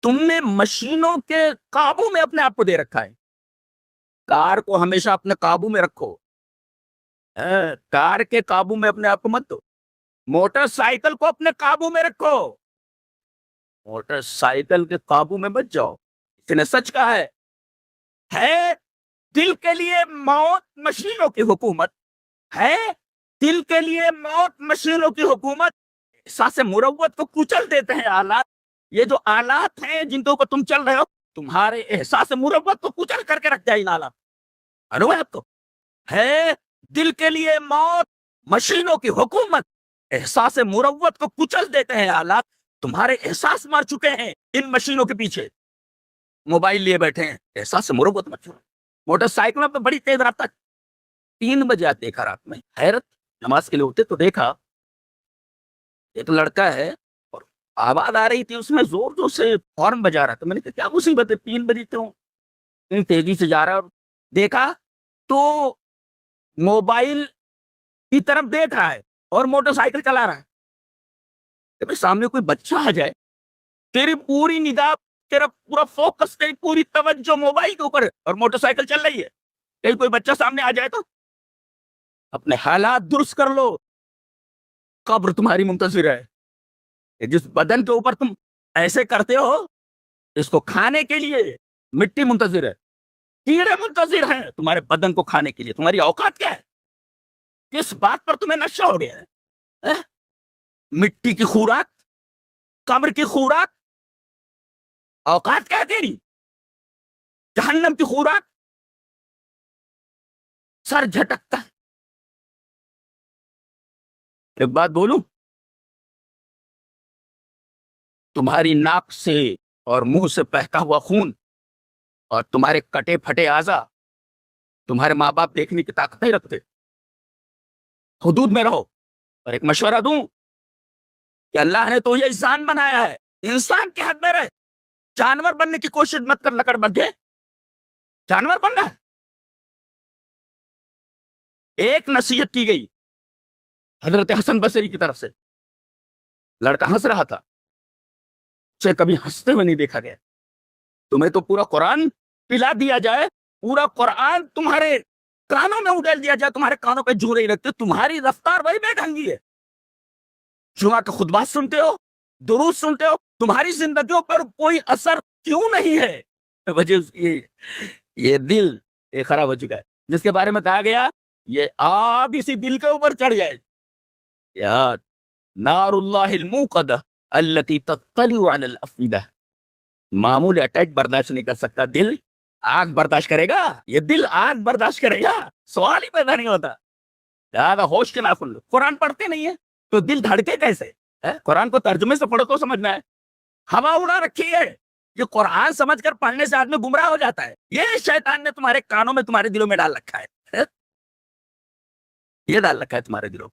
تم نے مشینوں کے قابو میں اپنے آپ کو دے رکھا ہے. کار کو ہمیشہ اپنے قابو میں رکھو. کار کے قابو میں اپنے آپ کو مت دو. موٹر سائیکل کو اپنے قابو میں رکھو. موٹر سائیکل کے قابو میں مت جاؤ. اس نے سچ کہا ہے دل کے لیے موت مشینوں کی حکومت ہے. دل کے لیے موت مشینوں کی حکومت. احساس مروت کو کچل دیتے ہیں آلات. یہ جو آلات ہیں جن کے اوپر تم چل رہے ہو, تمہارے احساس مروت کو کچل کر کے رکھ جائے ان آلات. آپ کو ہے دل کے لیے موت مشینوں کی حکومت. احساس مروت کو کچل دیتے ہیں آلات. تمہارے احساس مر چکے ہیں ان مشینوں کے پیچھے. موبائل لیے بیٹھے ہیں, احساس مروت مر چکے. موٹر سائیکل میں بڑی تیز رفتار 3 بجے دیکھا رات میں, حیرت. نماز کے لیے اٹھتے تو دیکھا ایک لڑکا ہے اور آواز آ رہی تھی, اس میں زور زور سے ہارن بجا رہا تھا. میں نے کہا کیا مصیبت ہے, 3 بجے کیوں اتنی تیزی سے جا رہا ہے. اور دیکھا تو موبائل کی طرف دیکھ رہا ہے اور موٹر سائیکل چلا رہا ہے. سامنے کوئی بچہ آ جائے, تیری پوری نگاہ, تیرا پورا فوکس, تیری پوری توجہ موبائل کے اوپر ہے اور موٹر سائیکل چل رہی ہے. کہیں کوئی بچہ سامنے آ جائے تو اپنے حالات درست کر لو. قبر تمہاری منتظر ہے. جس بدن کے اوپر تم ایسے کرتے ہو, اس کو کھانے کے لیے مٹی منتظر ہے, کیڑے منتظر ہیں تمہارے بدن کو کھانے کے لیے. تمہاری اوقات کیا ہے؟ کس بات پر تمہیں نشہ ہو گیا ہے؟ مٹی کی خوراک, قبر کی خوراک. اوقات کیا ہے تیری؟ جہنم کی خوراک. سر جھٹکتا ہے. ایک بات بولوں, تمہاری ناک سے اور منہ سے بہتا ہوا خون اور تمہارے کٹے پھٹے اعضا تمہارے ماں باپ دیکھنے کی طاقت نہیں رکھتے. حدود میں رہو. اور ایک مشورہ دوں کہ اللہ نے تو یہ انسان بنایا ہے, انسان کے حد میں رہے. جانور بننے کی کوشش مت کر, لکڑ بن گئے جانور بننا ہے. ایک نصیحت کی گئی حضرت حسن بصری کی طرف سے. لڑکا ہنس رہا تھا, اسے کبھی ہنستے ہوئے نہیں دیکھا گیا. تمہیں تو پورا قرآن پلا دیا جائے, پورا قرآن تمہارے کانوں میں اڈیل دیا جائے, تمہارے کانوں پہ جھو نہیں رکھتے. تمہاری رفتار وہی بے ڈھنگی ہے. جمعہ کے خطبات سنتے ہو, درود سنتے ہو, تمہاری زندگیوں پر کوئی اثر کیوں نہیں ہے؟ وجہ یہ دل خراب ہو چکا ہے, جس کے بارے میں کہا گیا یہ آگ اسی دل کے اوپر چڑھ جائے. یار نار اللہ الموقدہ التی تطلع علی الافئدہ. معمول اٹیک برداشت نہیں کر سکتا, دل آگ برداشت کرے گا. یہ دل آگ برداشت کرے گا, سوال ہی پیدا نہیں ہوتا. زیادہ ہوش کے نہ سن لو. قرآن پڑھتے نہیں ہے تو دل دھڑکے کیسے؟ قرآن کو ترجمے سے پڑھو تو سمجھنا ہے. ہوا اڑا رکھی ہے, یہ قرآن سمجھ کر پڑھنے سے آدمی گمراہ ہو جاتا ہے. یہ شیطان نے تمہارے کانوں میں, تمہارے دلوں میں ڈال رکھا ہے. یہ ڈال رکھا ہے تمہارے دلوں.